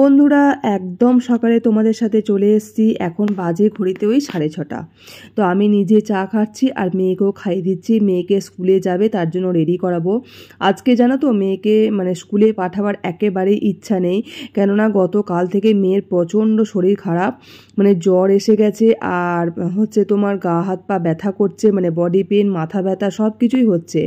বন্ধুরা একদম সকালে তোমাদের সাথে চলে এসেছি। এখন বাজে ঘড়িতে ওই 6:30। তো আমি নিজে চা খাচ্ছি আর মেয়েকেও খাইয়ে দিচ্ছি। মেয়েকে স্কুলে যাবে তার জন্য রেডি করাবো। আজকে জানো তো মেয়েকে স্কুলে পাঠাবার একেবারেই ইচ্ছা নেই, কেননা গতকাল থেকে মেয়ের প্রচণ্ড শরীর খারাপ, জ্বর এসে গেছে আর তোমার গা হাত পা ব্যথা করছে, বডি পেন, মাথা ব্যথা সব কিছুই হচ্ছে।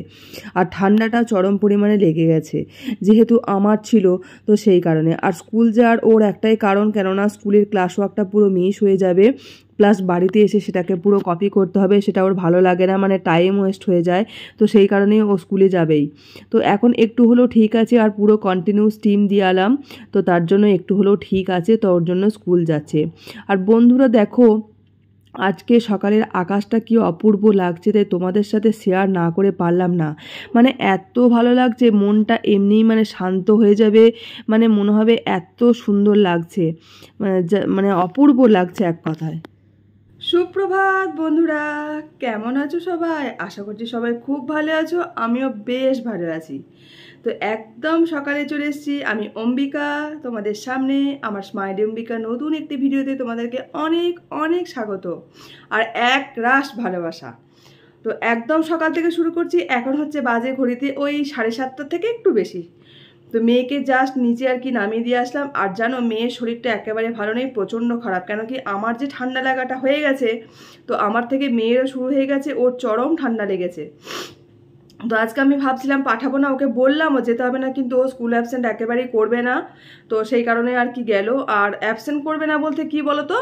আর ঠান্ডাটা চরম পরিমাণে লেগে গেছে, যেহেতু আমার ছিল তো সেই কারণে। আর স্কুল যাওয়ার ওর একটাই কারণ, কেননা স্কুলের ক্লাস ওয়ার্কটা পুরো মিস হয়ে যাবে, প্লাস বাড়িতে এসে সেটাকে পুরো কপি করতে হবে, সেটা ওর ভালো লাগে না, টাইম ওয়েস্ট হয়ে যায়। তো সেই কারণেই ও স্কুলে যাবেই। তো এখন একটু হলেও ঠিক আছে, আর পুরো কন্টিনিউ স্টিম দিয়ে আলাম, তো তার জন্য একটু হলেও ঠিক আছে, তো ওর জন্য স্কুল যাচ্ছে। আর বন্ধুরা দেখো আজকে সকালের আকাশটা কি অপূর্ব লাগছে, তাই তোমাদের সাথে শেয়ার না করে পারলাম না। এত ভালো লাগছে, মনটা এমনিই শান্ত হয়ে যাবে, মনে হবে এত সুন্দর লাগছে, অপূর্ব লাগছে এক কথায়। সুপ্রভাত বন্ধুরা, কেমন আছো সবাই? আশা করছি সবাই খুব ভালো আছো, আমিও বেশ ভালো আছি। তো একদম সকালে চলে এসেছি আমি অম্বিকা তোমাদের সামনে। আমার স্মাইলি অম্বিকা নতুন একটি ভিডিওতে তোমাদেরকে অনেক অনেক স্বাগত আর এক রাশ ভালোবাসা। তো একদম সকাল থেকে শুরু করছি। এখন হচ্ছে বাজে ঘড়িতে ওই 7:30 থেকে একটু বেশি। তো মেয়েকে জাস্ট নিচে আর কি নামিয়ে দিয়ে আসলাম। আর জানো মেয়ের শরীরটা একেবারে ভালো নেই, প্রচণ্ড খারাপ। কেন কি আমার যে ঠান্ডা লাগাটা হয়ে গেছে, তো আমার থেকে মেয়েরও শুরু হয়ে গেছে, ওর চরম ঠান্ডা লেগেছে। তো আজকে আমি ভাবছিলাম পাঠাবো না, ওকে বললামও যেতে হবে না, কিন্তু ও স্কুল অ্যাবসেন্ট একেবারেই করবে না। তো সেই কারণে আর কি গেল। আর অ্যাবসেন্ট করবে না বলতে কি বলো তো,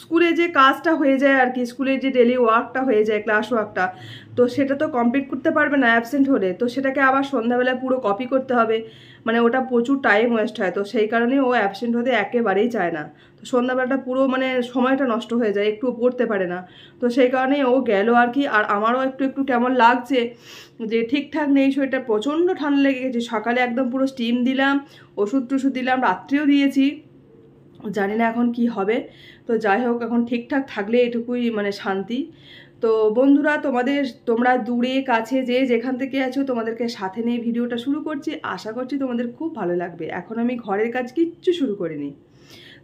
স্কুলে যে কাজটা হয়ে যায় আর কি, স্কুলের যে ডেলি ওয়ার্কটা হয়ে যায়, ক্লাস ওয়ার্কটা, তো সেটা তো কমপ্লিট করতে পারবে না অ্যাবসেন্ট হলে। তো সেটাকে আবার সন্ধ্যাবেলায় পুরো কপি করতে হবে, ওটা প্রচুর টাইম ওয়েস্ট হয়। তো সেই কারণে ও অ্যাবসেন্ট হতে একেবারেই চায় না। তো সন্ধ্যাবেলাটা পুরো সময়টা নষ্ট হয়ে যায়, একটু পড়তে পারে না। তো সেই কারণেই ও গেল আর কি। আর আমারও একটু একটু কেমন লাগছে যে ঠিকঠাক নেই, শরীরটা প্রচণ্ড ঠান্ডা লেগে গেছে। সকালে একদম পুরো স্টিম দিলাম, ওষুধ টষুধ দিলাম, রাত্রেও দিয়েছি, জানি না এখন কি হবে। তো যাই হোক, এখন ঠিকঠাক থাকলে এটুকুই শান্তি। তো বন্ধুরা তোমরা দূরে কাছে যে যেখান থেকে আছো, তোমাদেরকে সাথে নিয়ে ভিডিওটা শুরু করছি। আশা করছি তোমাদের খুব ভালো লাগবে। এখন আমি ঘরের কাজ কিচ্ছু শুরু করিনি,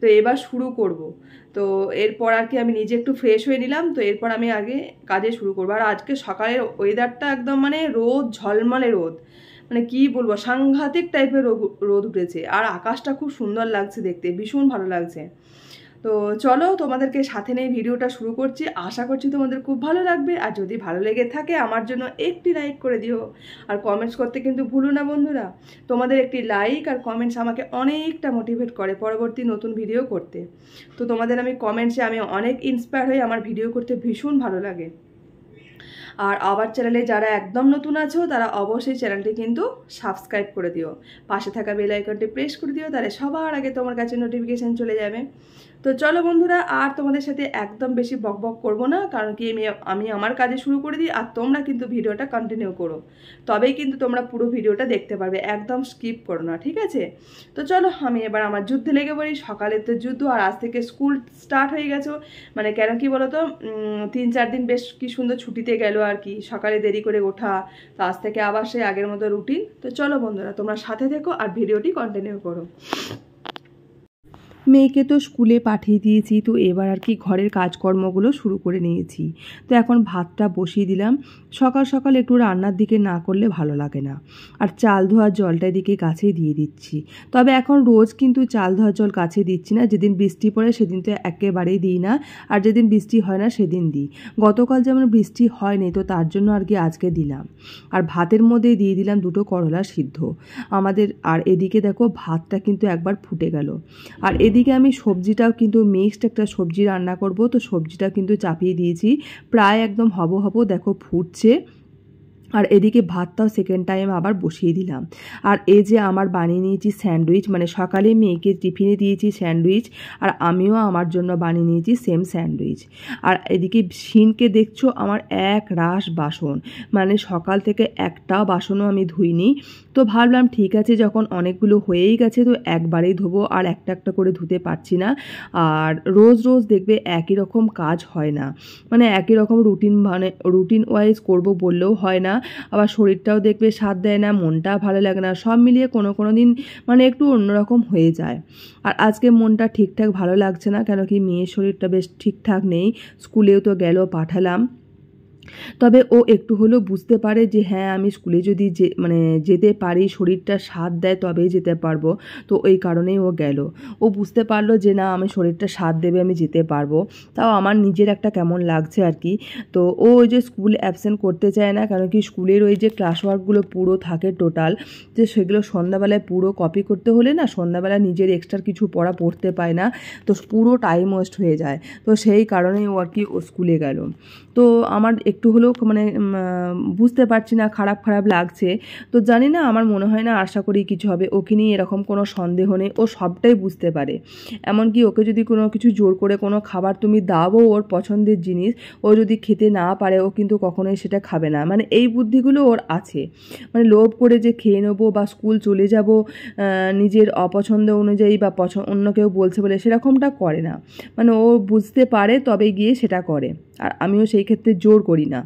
তো এবার শুরু করব। তো এরপর আর কি আমি নিজে একটু ফ্রেশ হয়ে নিলাম, তো এরপর আমি আগে কাজে শুরু করবো। আর আজকে সকালের ওয়েদারটা একদম রোদ, ঝলমলে রোদ, কি বলবো, সাংঘাতিক টাইপের রোদ উঠেছে। আর আকাশটা খুব সুন্দর লাগছে দেখতে, ভীষণ ভালো লাগছে। তো চলো তোমাদেরকে সাথে নিয়ে ভিডিওটা শুরু করছি। আশা করছি তোমাদের খুব ভালো লাগবে। আর যদি ভালো লেগে থাকে আমার জন্য একটি লাইক করে দিও, আর কমেন্টস করতে কিন্তু ভুলো না বন্ধুরা। তোমাদের একটি লাইক আর কমেন্টস আমাকে অনেকটা মোটিভেট করে পরবর্তী নতুন ভিডিও করতে। তো তোমাদের কমেন্টসে আমি অনেক ইন্সপায়ার হয়ে আমার ভিডিও করতে ভীষণ ভালো লাগে। আর আবার চ্যানেলে যারা একদম নতুন আছো তারা অবশ্যই চ্যানেলটি কিন্তু সাবস্ক্রাইব করে দিও, পাশে থাকা বেল আইকনটি প্রেস করে দিও, তাহলে সবার আগে তোমার কাছে নোটিফিকেশান চলে যাবে। তো চলো বন্ধুরা, আর তোমাদের সাথে একদম বেশি বকবক করবো না, কারণ কি আমি আমার কাজে শুরু করে দিই, আর তোমরা কিন্তু ভিডিওটা কন্টিনিউ করো, তবেই কিন্তু তোমরা পুরো ভিডিওটা দেখতে পারবে, একদম স্কিপ করো না, ঠিক আছে? তো চলো আমি এবার আমার যুদ্ধে লেগে পড়ি। সকালের তো যুদ্ধ, আর আজ থেকে স্কুল স্টার্ট হয়ে গেছো, কেন কি বলো তো, 3-4 দিন বেশ কি সুন্দর ছুটিতে গেল আর কি, সকালে দেরি করে ওঠা, তো আজ থেকে আবার সেই আগের মতো রুটিন। তো চলো বন্ধুরা, তোমরা সাথে থেকো আর ভিডিওটি কন্টিনিউ করো। মেয়েকে তো স্কুলে পাঠিয়ে দিয়েছি, তো এবার আর কি ঘরের কাজকর্মগুলো শুরু করে নিয়েছি। তো এখন ভাতটা বসিয়ে দিলাম। সকাল সকাল একটু রান্নার দিকে না করলে ভালো লাগে না। আর চাল ধোয়ার জলটা দিকে কাছে দিয়ে দিচ্ছি। তবে এখন রোজ কিন্তু চাল ধোয়ার জল কাছে দিচ্ছি না, যেদিন বৃষ্টি পড়ে সেদিন তো একেবারেই দিই না, আর যেদিন বৃষ্টি হয় না সেদিন দিই। গতকাল যেমন বৃষ্টি হয়নি, তো তার জন্য আর কি আজকে দিলাম। আর ভাতের মধ্যে দিয়ে দিলাম 2 করলা সিদ্ধ আমাদের। আর এদিকে দেখো ভাতটা কিন্তু একবার ফুটে গেল। আর এদিকে আমি সবজিটাও কিন্তু মিক্সড একটা সবজি রান্না করব, তো সবজিটা কিন্তু চাপিয়ে দিয়েছি, প্রায় একদম হব দেখো ফুটছে। আর এদিকে ভাতটাও সেকেন্ড টাইম আবার বসিয়ে দিলাম। আর এই যে আমার বানিয়ে নিয়েছি স্যান্ডউইচ, সকালে মেয়েকে টিফিনে দিয়েছি স্যান্ডউইচ, আর আমিও আমার জন্য বানিয়ে নিয়েছি সেম স্যান্ডউইচ। আর এদিকে শিনকে দেখছো আমার এক রাশ বাসন, সকাল থেকে একটাও বাসনও আমি ধুইনি। তো ভাবলাম ঠিক আছে, যখন অনেকগুলো হয়েই গেছে তো একবারেই ধোবো, আর একটা একটা করে ধুতে পারছি না। আর রোজ রোজ দেখবে একই রকম কাজ হয় না, একই রকম রুটিন ওয়াইজ করব বললেও হয় না। আবার শরীরটাও দেখবে সাথ দেয় না, মনটাও ভালো লাগে না, সব মিলিয়ে কোনো দিন মানে একটু অন্যরকম হয়ে যায়। আর আজকে মনটা ঠিকঠাক ভালো লাগছে না, কেন কি মেয়ের শরীরটা বেশ ঠিকঠাক নেই, স্কুলেও তো গেল, পাঠালাম। তবে ও একটু হলেও বুঝতে পারে যে হ্যাঁ আমি স্কুলে যদি যেতে পারি, শরীরটা সাথ দেয় তবেই যেতে পারবো। তো ওই কারণেই ও গেল। ও বুঝতে পারলো যে না আমি শরীরটা সাথ দেবে, আমি যেতে পারবো। তাও আমার নিজের একটা কেমন লাগছে আর কি। তো ও ওই যে স্কুল অ্যাবসেন্ট করতে চায় না, কারণ কি স্কুলের ওই যে ক্লাস ওয়ার্কগুলো পুরো থাকে টোটাল, যে সেগুলো সন্ধ্যাবেলায় পুরো কপি করতে হলে না সন্ধ্যাবেলা নিজের এক্সট্রা কিছু পড়তে পায় না, তো পুরো টাইম ওয়েস্ট হয়ে যায়। তো সেই কারণেই ও আর কি ও স্কুলে গেল। তো আমার একটু হলেও বুঝতে পারছি না, খারাপ লাগছে। তো জানি না, আমার মনে হয় না, আশা করি কিছু হবে। ওকে নিয়ে এরকম কোনো সন্দেহ নেই, ও সবটাই বুঝতে পারে। এমনকি ওকে যদি কোনো কিছু জোর করে কোনো খাবার তুমি দাও, ওর পছন্দের জিনিস, ও যদি খেতে না পারে ও কিন্তু কখনোই সেটা খাবে না। মানে এই বুদ্ধিগুলো ওর আছে। মানে লোভ করে যে খেয়ে নেবো বা স্কুল চলে যাব নিজের অপছন্দ অনুযায়ী বা অন্য কেউ বলছে বলে, সেরকমটা করে না। মানে ও বুঝতে পারে তবে গিয়ে সেটা করে। আর আমিও সেই ক্ষেত্রে জোর করি না।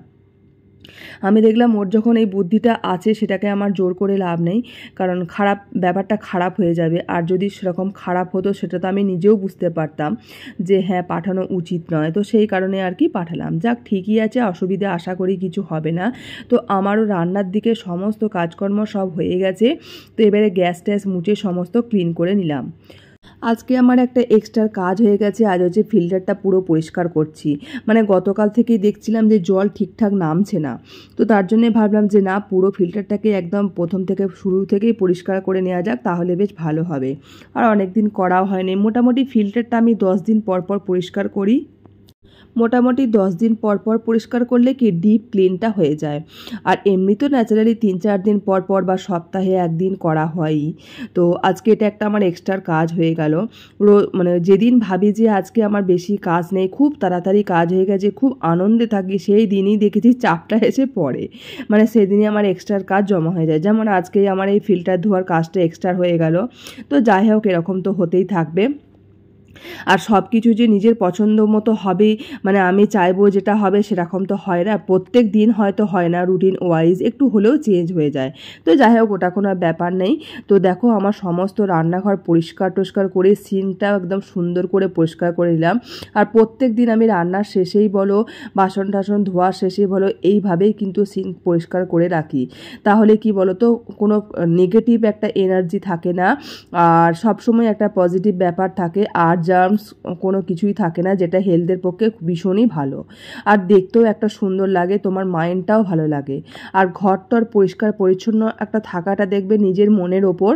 আমি দেখলাম ওর যখন এই বুদ্ধিটা আছে, সেটাকে আমার জোর করে লাভ নেই, কারণ ব্যাপারটা খারাপ হয়ে যাবে। আর যদি সেরকম খারাপ হতো সেটা তো আমি নিজেও বুঝতে পারতাম যে হ্যাঁ পাঠানো উচিত নয়। তো সেই কারণে আর কি পাঠালাম। যাক, ঠিকই আছে, অসুবিধা আশা করি কিছু হবে না। তো আমারও রান্নার দিকে সমস্ত কাজকর্ম সব হয়ে গেছে। তো এবারে গ্যাস ট্যাস মুছে সমস্ত ক্লিন করে নিলাম। আজকে আমার একটা এক্সট্রা কাজ হয়ে গেছে। আজ হচ্ছে ফিল্টারটা পুরো পরিষ্কার করছি। মানে গতকাল থেকেই দেখছিলাম যে জল ঠিকঠাক নামছে না। তো তার জন্যে ভাবলাম যে না, পুরো ফিল্টারটাকে একদম প্রথম থেকে শুরু থেকেই পরিষ্কার করে নেওয়া যাক, তাহলে বেশ ভালো হবে। আর অনেক দিন করাও হয়নি। মোটামুটি ফিল্টারটা আমি 10 দিন পর পরিষ্কার করি। মোটামুটি 10 দিন পর পরিষ্কার করলে কি ডিপ ক্লিনটা হয়ে যায়। আর এমনি তো ন্যাচারালি 3-4 দিন পর বা সপ্তাহে একদিন করা হয়ই। তো আজকে এটা একটা আমার এক্সট্রা কাজ হয়ে গেল। মানে যেদিন ভাবি যে আজকে আমার বেশি কাজ নেই, খুব তাড়াতাড়ি কাজ হয়ে গেছে, খুব আনন্দে থাকি, সেই দিনই দেখেছি চাপটা এসে পড়ে। মানে সেদিনই আমার এক্সট্রা কাজ জমা হয়ে যায়। যেমন আজকেই আমার এই ফিল্টার ধোয়ার কাজটা এক্সট্রা হয়ে গেল। তো যাই হোক, এরকম তো হতেই থাকবে। আর সব কিছু যে নিজের পছন্দ মতো হবে, মানে আমি চাইবো যেটা হবে সেরকম তো হয় না। প্রত্যেক দিন হয়তো হয় না, রুটিন ওয়াইজ একটু হলেও চেঞ্জ হয়ে যায়। তো যাই হোক, ওটা কোনো ব্যাপার নেই। তো দেখো, আমার সমস্ত রান্নাঘর পরিষ্কার করে সিঙ্কটা একদম সুন্দর করে পরিষ্কার করে নিলাম। আর প্রত্যেক দিন আমি রান্নার শেষেই বলো, বাসন টাসন ধোয়ার শেষেই বলো, এইভাবেই কিন্তু সিঙ্ক পরিষ্কার করে রাখি। তাহলে কি বলো তো, কোনো নেগেটিভ একটা এনার্জি থাকে না, আর সবসময় একটা পজিটিভ ব্যাপার থাকে। আর জার্মস কোনো কিছুই থাকে না, যেটা হেলথের পক্ষে ভীষণই ভালো। আর দেখতেও একটা সুন্দর লাগে, তোমার মাইন্ডটাও ভালো লাগে। আর ঘরটার পরিষ্কার পরিচ্ছন্ন একটা থাকাটা দেখবে নিজের মনের ওপর।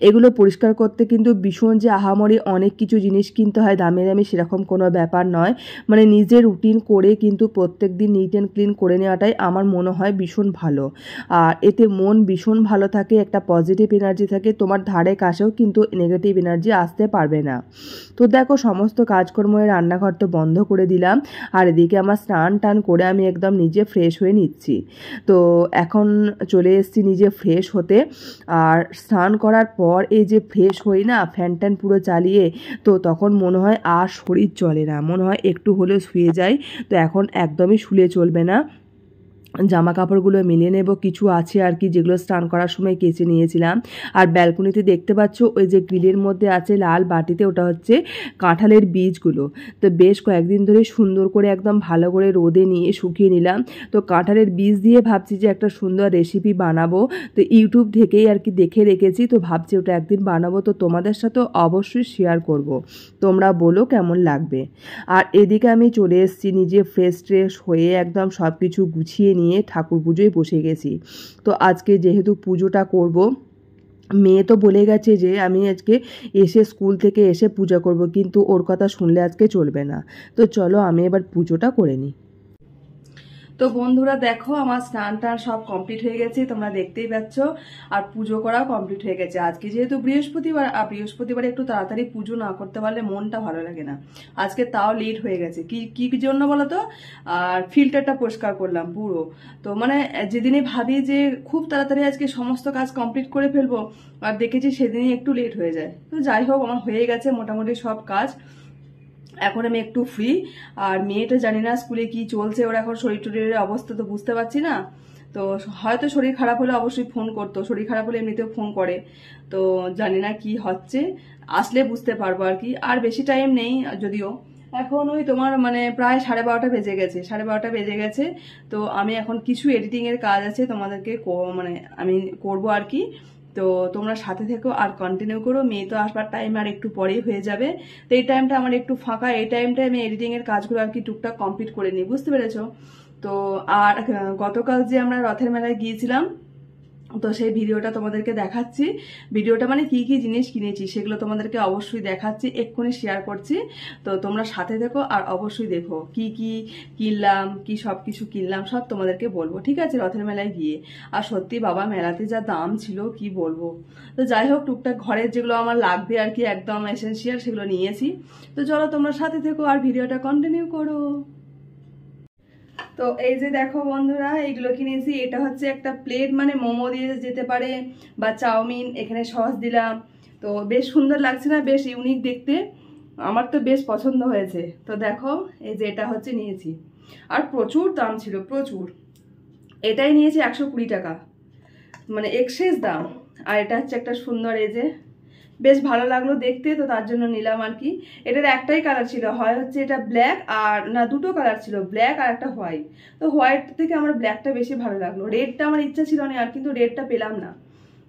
এগুলো পরিষ্কার করতে কিন্তু ভীষণ যে আহামরি অনেক কিছু জিনিস কিনতে হয় দামি সেরকম কোনো ব্যাপার নয়। মানে নিজের রুটিন করে কিন্তু প্রত্যেক দিন নিট অ্যান্ড ক্লিন করে নেওয়াটাই আমার মনে হয় ভীষণ ভালো। আর এতে মন ভীষণ ভালো থাকে, একটা পজিটিভ এনার্জি থাকে, তোমার ধারে কাছেও কিন্তু নেগেটিভ এনার্জি আসতে পারবে না। তো দেখো, সমস্ত কাজকর্মের রান্নাঘর তো বন্ধ করে দিলাম। আর এদিকে আমার স্নান টান করে আমি একদম নিজে ফ্রেশ হয়ে নিচ্ছি। তো এখন চলে এসেছি নিজে ফ্রেশ হতে। আর স্নান করার পর এই যে ফ্রেশ হই না, ফ্যান ট্যান পুরো চালিয়ে, তো তখন মনে হয় আর শরীর চলে না, মনে হয় একটু হলেও শুয়ে যাই। তো এখন একদমই শুলে চলবে না, জামা কাপড়গুলো মিলিয়ে নেব, কিছু আছে আর কি যেগুলো স্নান করার সময় কেচে নিয়েছিলাম। আর ব্যালকনিতে দেখতে পাচ্ছ ওই যে গ্রিলের মধ্যে আছে লাল বাটিতে, ওটা হচ্ছে কাঁঠালের বীজগুলো। তো বেশ কয়েকদিন ধরে সুন্দর করে একদম ভালো করে রোদে নিয়ে শুকিয়ে নিলাম। তো কাঁঠালের বীজ দিয়ে ভাবছি যে একটা সুন্দর রেসিপি বানাবো। তো ইউটিউব থেকেই আর কি দেখে রেখেছি, তো ভাবছি ওটা একদিন বানাবো, তো তোমাদের সাথেও অবশ্যই শেয়ার করব। তোমরা বলো কেমন লাগবে। আর এদিকে আমি চলে এসেছি নিজে ফ্রেশ হয়ে একদম সব কিছু গুছিয়ে নিয়ে ঠাকুর পুজোয় বসে গেছি। তো আজকে যেহেতু পুজোটা করব, মেয়ে তো বলে গেছে যে আমি আজকে এসে স্কুল থেকে এসে পূজা করব, কিন্তু ওর কথা শুনলে আজকে চলবে না। তো চলো আমি এবার পুজোটা করে নিই। তো বন্ধুরা দেখো, আমার স্নান টান সব কমপ্লিট হয়ে গেছে, তোমরা দেখতেই পাচ্ছ। আর পুজো করাও কমপ্লিট হয়ে গেছে। আজকে যেহেতু বৃহস্পতিবার, আর বৃহস্পতিবারে একটু তাড়াতাড়ি পুজো না করতে পারলে মনটা ভালো লাগে না। আজকে তাও লেট হয়ে গেছে। কি জন্য বলো তো? আর ফিল্টারটা পরিষ্কার করলাম পুরো। তো মানে যেদিনে ভাবি যে খুব তাড়াতাড়ি আজকে সমস্ত কাজ কমপ্লিট করে ফেলবো, আর দেখেছি সেদিনই একটু লেট হয়ে যায়। তো যাই হোক, আমার হয়ে গেছে মোটামুটি সব কাজ। এখন আমি একটু ফ্রি। আর মেয়েটা জানি না স্কুলে কি চলছে, ওর এখন শরীর টরীরের অবস্থা তো বুঝতে পারছি না। তো হয়তো শরীর খারাপ হলে অবশ্যই ফোন করতো, শরীর খারাপ হলে এমনিতেও ফোন করে। তো জানি না কি হচ্ছে, আসলে বুঝতে পারবো আর কি। আর বেশি টাইম নেই যদিও, এখন ওই তোমার মানে প্রায় 12:30 বেজে গেছে, 12:30 বেজে গেছে। তো আমি এখন কিছু এডিটিং এর কাজ আছে তোমাদেরকে মানে আমি করব আর কি। তো তোমরা সাথে থেকো আর কন্টিনিউ করো। মেয়ে তো আসবার টাইম আর একটু পরেই হয়ে যাবে, তো এই টাইমটা আমার একটু ফাঁকা, এই টাইমটা আমি এডিটিং এর কাজগুলো আর কি টুকটাক কমপ্লিট করে নিই, বুঝতে পেরেছো? তো আর গতকাল যে আমরা রথের মেলায় গিয়েছিলাম, তো সেই ভিডিওটা তোমাদেরকে দেখাচ্ছি। ভিডিওটা মানে কি কি জিনিস কিনেছি সেগুলো তোমাদেরকে অবশ্যই দেখাচ্ছি, এক্ষুনি শেয়ার করছি। তো তোমরা সাথে থেকো আর অবশ্যই দেখো কি কি কিনলাম, কি সব কিছু কিনলাম সব তোমাদেরকে বলবো, ঠিক আছে, রথের মেলায় গিয়ে। আর সত্যি বাবা, মেলাতে যা দাম ছিল কি বলবো। তো যাই হোক, টুকটাক ঘরের যেগুলো আমার লাগবে আর কি, একদম এসেন্সিয়াল, সেগুলো নিয়েছি। তো চলো তোমরা সাথে থেকো আর ভিডিওটা কন্টিনিউ করো। তো এই যে দেখো বন্ধুরা, এইগুলো কিনেছি। এটা হচ্ছে একটা প্লেট, মানে মোমো দিয়ে যেতে পারে বা চাউমিন, এখানে সস দিলাম। তো বেশ সুন্দর লাগছে না, বেশ ইউনিক দেখতে, আমার তো বেশ পছন্দ হয়েছে। তো দেখো এই যে এটা হচ্ছে নিয়েছি, আর প্রচুর দাম ছিল, প্রচুর। এটাই নিয়েছি 120 টাকা, মানে এক্সেস দাম। আর এটা হচ্ছে একটা সুন্দর, এই যে বেশ ভালো লাগলো দেখতে, তো তার জন্য নিলাম আর কি। এটার একটাই কালার ছিল, হয় হচ্ছে এটা ব্ল্যাক, আর না দুটো কালার ছিল, ব্ল্যাক আর একটা হোয়াইট। তো হোয়াইট থেকে আমার ব্ল্যাকটা বেশি ভালো লাগলো, রেডটা আমার ইচ্ছা ছিল না আর, কিন্তু রেডটা পেলাম না,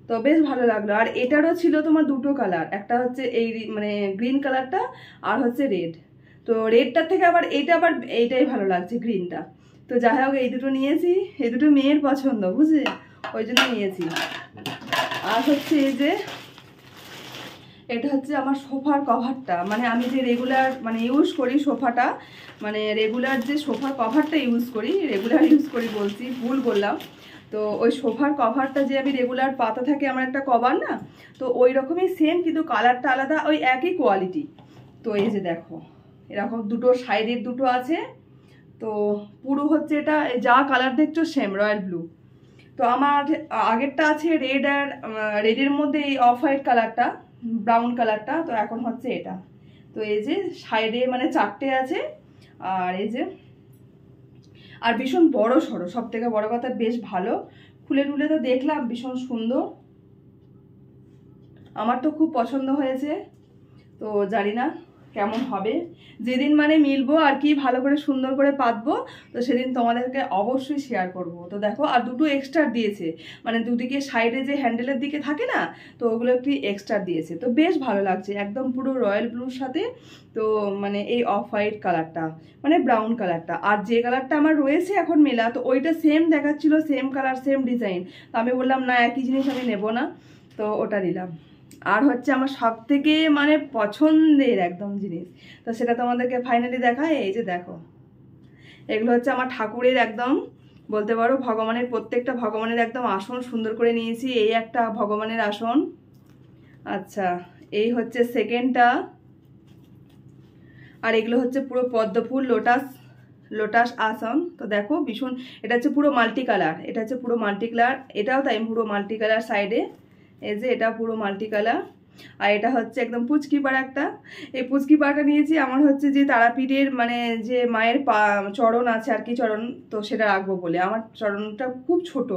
তো বেশ ভালো লাগলো। আর এটারও ছিল তোমার দুটো কালার, একটা হচ্ছে এই মানে গ্রিন কালারটা, আর হচ্ছে রেড। তো রেডটার থেকে আবার এইটাই ভালো লাগছে, গ্রিনটা। তো যাই হোক, এই দুটো নিয়েছি, এই দুটো মেয়ের পছন্দ, বুঝলে, ওই জন্য নিয়েছি। আর হচ্ছে এই যে এটা হচ্ছে আমার সোফার কভারটা, মানে আমি যে রেগুলার মানে ইউজ করি সোফাটা, মানে রেগুলার যে সোফার কভারটা ইউজ করি বলছি, ভুল বললাম। তো ওই সোফার কভারটা যে আমি রেগুলার পাতা থাকে আমার একটা কভার না, তো ওই রকমই সেম, কিন্তু কালারটা আলাদা, ওই একই কোয়ালিটি। তো এই যে দেখো, এরকম দুটো সাইডের দুটো আছে। তো পুরো হচ্ছে এটা যা কালার দেখছো সেম, রয়্যাল ব্লু। তো আমার আগেরটা আছে রেড, আর রেডের মধ্যে এই অফ হোয়াইট কালারটা, ব্রাউন কালারটা। তো এখন হচ্ছে এটা। তো এই যে সাইডে মানে 4টে আছে, আর এই যে, আর ভীষণ বড় সড়ো, সব থেকে বড় কথা বেশ ভালো। খুলে টুলে তো দেখলাম, ভীষণ সুন্দর, আমার তো খুব পছন্দ হয়েছে। তো জানি না কেমন হবে, যেদিন মানে মিলবো আর কি, ভালো করে সুন্দর করে পাতবো, তো সেদিন তোমাদেরকে অবশ্যই শেয়ার করব। তো দেখো, আর দুটো এক্সট্রা দিয়েছে, মানে দুদিকে সাইডে যে হ্যান্ডেলের দিকে থাকে না, তো ওগুলো একটু এক্সট্রা দিয়েছে। তো বেশ ভালো লাগছে, একদম পুরো রয়্যাল ব্লুর সাথে, তো মানে এই অফ হোয়াইট কালারটা, মানে ব্রাউন কালারটা, আর যে কালারটা আমার রয়েছে এখন মেলা, তো ওইটা সেম দেখাচ্ছিল, সেম কালার সেম ডিজাইন। তো আমি বললাম না, একই জিনিস আমি নেব না, তো ওটা নিলাম। আর হচ্ছে আমার সব থেকে মানে পছন্দের একদম জিনিস, তো সেটা তোমাদেরকে ফাইনালি দেখায়। এই যে দেখো, এগুলো হচ্ছে আমার ঠাকুরের একদম বলতে পারো ভগবানের, প্রত্যেকটা ভগবানের একদম আসন সুন্দর করে নিয়েছি। এই একটা ভগবানের আসন, আচ্ছা এই হচ্ছে সেকেন্ডটা, আর এগুলো হচ্ছে পুরো পদ্মফুল লোটাস আসন। তো দেখো ভীষণ, এটা হচ্ছে পুরো মাল্টি কালার, এটা হচ্ছে পুরো মাল্টি কালার, এটাও তাই পুরো মাল্টি কালার সাইডে, এই যে এটা পুরো মাল্টি কালার। আর এটা হচ্ছে একদম পুচকি পাড়া একটা, এই পুচকি পাড়াটা নিয়েছি আমার হচ্ছে যে তারাপীঠের মানে যে মায়ের চরণ আছে আর কি, চরণ, তো সেটা রাখবো বলে। আমার চরণটা খুব ছোট,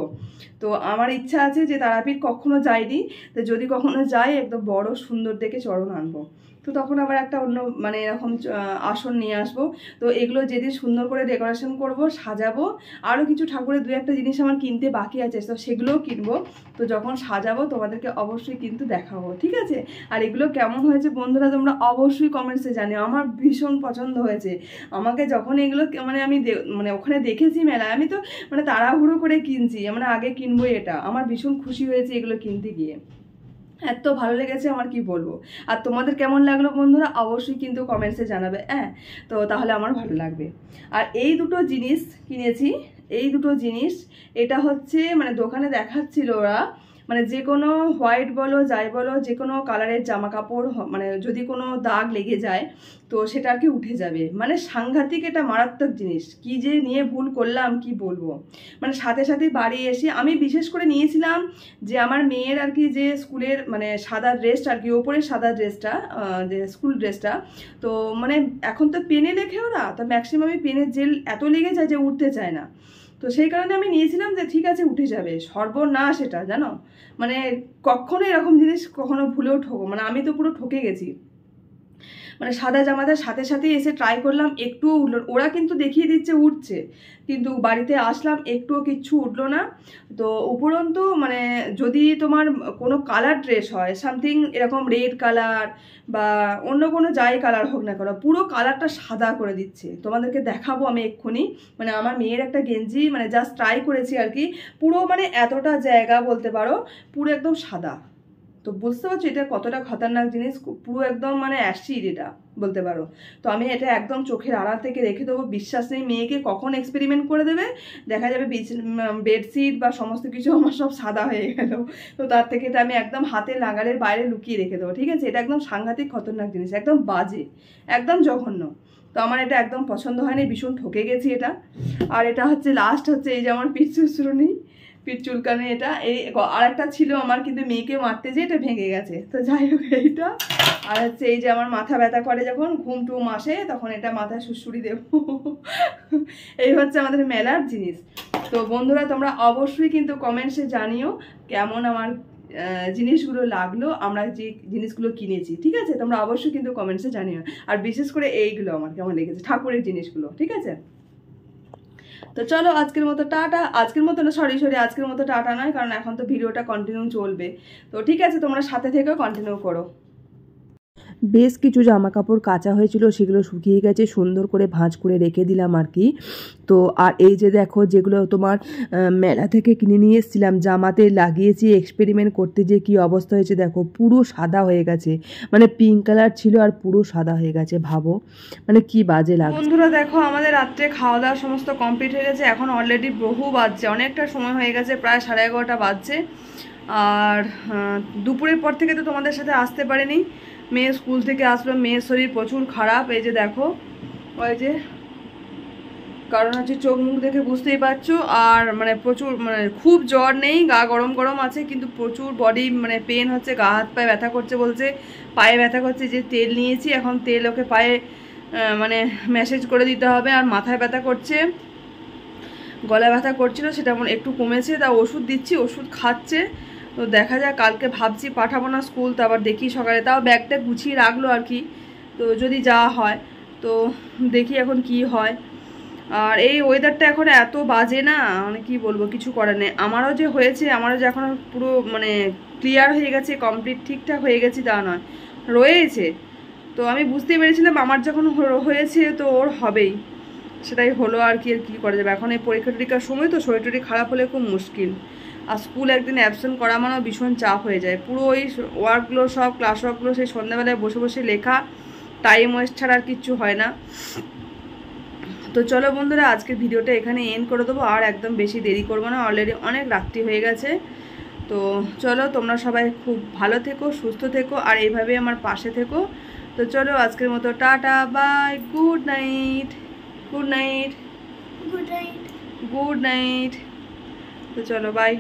তো আমার ইচ্ছা আছে যে তারাপীঠ কখনো যাইনি, তো যদি কখনো যাই একদম বড় সুন্দর দেখে চরণ আনবো, তো তখন আবার একটা অন্য মানে এরকম আসন নিয়ে আসবো। তো এগুলো যেদিন সুন্দর করে ডেকোরেশন করব, সাজাবো, আরও কিছু ঠাকুরের 2-1টা জিনিস আমার কিনতে বাকি আছে, তো সেগুলোও কিনবো। তো যখন সাজাবো তোমাদেরকে অবশ্যই কিন্তু দেখাবো, ঠিক আছে। আর এগুলো কেমন হয়েছে বন্ধুরা তোমরা অবশ্যই কমেন্টসে জানিও, আমার ভীষণ পছন্দ হয়েছে। আমাকে যখন এগুলো মানে আমি মানে ওখানে দেখেছি মেলায়, আমি তো মানে তাড়াহুড়ো করে কিনছি, মানে আগে কিনবোই, এটা আমার ভীষণ খুশি হয়েছে এগুলো কিনতে গিয়ে, এত ভালো লেগেছে আমার কি বলবো। আর তোমাদের কেমন লাগলো বন্ধুরা অবশ্যই কিন্তু কমেন্টসে জানাবে, হ্যাঁ, তো তাহলে আমার ভালো লাগবে। আর এই দুটো জিনিস কিনেছি, এই দুটো জিনিস, এটা হচ্ছে মানে দোকানে দেখাচ্ছিল ওরা, মানে যে কোনো হোয়াইট বলো যাই বলো, যে কোনো কালারের জামা কাপড় মানে যদি কোনো দাগ লেগে যায় তো সেটা আর কি উঠে যাবে, মানে সাংঘাতিক, এটা মারাত্মক জিনিস। কি যে নিয়ে ভুল করলাম কি বলবো, মানে সাথে সাথে বাড়ি এসে আমি বিশেষ করে নিয়েছিলাম যে আমার মেয়ের আর কি যে স্কুলের মানে সাদা ড্রেসটা আর কি, ওপরের সাদা ড্রেসটা, যে স্কুল ড্রেসটা, তো মানে এখন তো পেনে লেখে ওরা, তো ম্যাক্সিমামই পেনের জেল এত লেগে যায় যে উঠতে চায় না। তো সেই কারণে আমি নিয়েছিলাম যে ঠিক আছে উঠে যাবে, সর্বনাশ এটা জানো, মানে কখনো এরকম জিনিস কখনো ভুলেও মানে আমি তো পুরো ঠকে গেছি। মানে সাদা জামাটার সাথে সাথেই এসে ট্রাই করলাম, একটুও উঠলো, ওরা কিন্তু দেখিয়ে দিচ্ছে উঠছে, কিন্তু বাড়িতে আসলাম একটুও কিচ্ছু উঠলো না। তো উপরন্তু মানে যদি তোমার কোনো কালার ড্রেস হয় সামথিং এরকম রেড কালার বা অন্য কোনো যাই কালার হোক না কেন, পুরো কালারটা সাদা করে দিচ্ছে। তোমাদেরকে দেখাবো আমি এক্ষুনি, মানে আমার মেয়ের একটা গেঞ্জি মানে জাস্ট ট্রাই করেছি আর কি, পুরো মানে এতটা জায়গা বলতে পারো পুরো একদম সাদা। তো বুঝতে পারছো এটা কতটা খতরনাক জিনিস, পুরো একদম মানে অ্যাসিড এটা বলতে পারো। তো আমি এটা একদম চোখের আড়াল থেকে রেখে দেবো, বিশ্বাস নেই মেয়েকে কখন এক্সপেরিমেন্ট করে দেবে, দেখা যাবে বেডশিট বা সমস্ত কিছু আমার সব সাদা হয়ে গেল। তো তার থেকে এটা আমি একদম হাতের নাগালের বাইরে লুকিয়ে রেখে দেবো, ঠিক আছে? এটা একদম সাংঘাতিক খতরনাক জিনিস, একদম বাজে, একদম জঘন্য। তো আমার এটা একদম পছন্দ হয়নি, ভীষণ ঠকে গেছি এটা। আর এটা হচ্ছে লাস্ট হচ্ছে এই যে আমার পিঠ চুলকানি, এটা এই আরেকটা ছিল আমার, কিন্তু মেয়েকে মারতে যেয়ে এটা ভেঙে গেছে। তো যাই হোক এইটা, আর হচ্ছে এই যে আমার মাথা ব্যথা করে যখন ঘুম টুম আসে তখন এটা মাথায় সুড়সুড়ি দেব। এই হচ্ছে আমাদের মেলার জিনিস। তো বন্ধুরা তোমরা অবশ্যই কিন্তু কমেন্টসে জানিও কেমন আমার জিনিসগুলো লাগলো, আমরা যে জিনিসগুলো কিনেছি, ঠিক আছে? তোমরা অবশ্যই কিন্তু কমেন্টসে জানিও, আর বিশেষ করে এইগুলো আমার কেমন লেগেছে, ঠাকুরের জিনিসগুলো, ঠিক আছে? তো চলো আজকের মতো টাটা, আজকের মতো না সরি আজকের মতো টাটা নয়, কারণ এখন তো ভিডিওটা কন্টিনিউ চলবে। তো ঠিক আছে, তোমরা সাথে থেকেও কন্টিনিউ করো। বেশ কিছু জামা কাপড় কাচা হয়েছিল, সেগুলো শুকিয়ে গেছে, সুন্দর করে ভাঁজ করে রেখে দিলাম আর কি। তো আর এই যে দেখো যেগুলো তোমার মেলা থেকে কিনে নিয়ে এসেছিলাম, জামাতে লাগিয়েছি এক্সপেরিমেন্ট করতে, যে কি অবস্থা হয়েছে দেখো, পুরো সাদা হয়ে গেছে, মানে পিঙ্ক কালার ছিল আর পুরো সাদা হয়ে গেছে, ভাবো মানে কি বাজে লাগে। বন্ধুরা দেখো আমাদের রাত্রে খাওয়া দাওয়া সমস্ত কমপ্লিট হয়ে গেছে, এখন অলরেডি বহু বাজছে, অনেকটা সময় হয়ে গেছে, প্রায় 11:30 বাজছে। আর দুপুরের পর থেকে তো তোমাদের সাথে আসতে পারিনি, মেয়ে স্কুল থেকে আসলো, মেয়ের শরীর প্রচুর খারাপ, এই যে দেখো ওই যে, কারণ হচ্ছে চোখ মুখ দেখে বুঝতেই পারছো, আর মানে প্রচুর মানে খুব জ্বর নেই, গা গরম গরম আছে, কিন্তু প্রচুর বডি মানে পেন হচ্ছে, গা হাত পায়ে ব্যথা করছে, বলছে পায়ে ব্যথা করছে, যে তেল নিয়েছি এখন তেল ওকে পায়ে মানে ম্যাসেজ করে দিতে হবে, আর মাথায় ব্যথা করছে, গলা ব্যথা করছিল, সেটা একটু কমেছে, তা ওষুধ দিচ্ছি, ওষুধ খাচ্ছে। তো দেখা যায়, কালকে ভাবছি পাঠাবো না স্কুল, তো আবার দেখি সকালে, তাও ব্যাগটা গুছিয়ে রাখলো আর কি, তো যদি যাওয়া হয় তো দেখি এখন কি হয়। আর এই ওয়েদারটা এখন এত বাজে না, মানে কি বলবো, কিছু করার নেই। আমারও যে হয়েছে, আমারও যে এখন পুরো মানে ক্লিয়ার হয়ে গেছে, কমপ্লিট ঠিকঠাক হয়ে গেছে তা নয়, রয়েছে। তো আমি বুঝতেই পেরেছিলাম আমার যখন হয়েছে তো ওর হবেই, সেটাই হলো আর কি, আর কী করা যাবে। এখন এই পরীক্ষা টরীক্ষার সময় তো শরীর টরীর খারাপ হলে খুব মুশকিল, আর স্কুল একদিন অ্যাবসেন্ট করা মানেও ভীষণ চাপ হয়ে যায়, পুরো ওই ওয়ার্কগুলো সব ক্লাস ওয়ার্কগুলো সেই সন্ধ্যাবেলায় বসে বসে লেখা, টাইম ওয়েস্ট ছাড়া আর কিচ্ছু হয় না। তো চলো বন্ধুরা আজকের ভিডিওটা এখানে এন্ড করে দেবো, আর একদম বেশি দেরি করবো না, অলরেডি অনেক রাত্রি হয়ে গেছে। তো চলো তোমরা সবাই খুব ভালো থেকো, সুস্থ থেকো, আর এইভাবেই আমার পাশে থেকো। তো চলো আজকের মতো tata, bye, good night, good night, good night, good night. তো চলো বাই।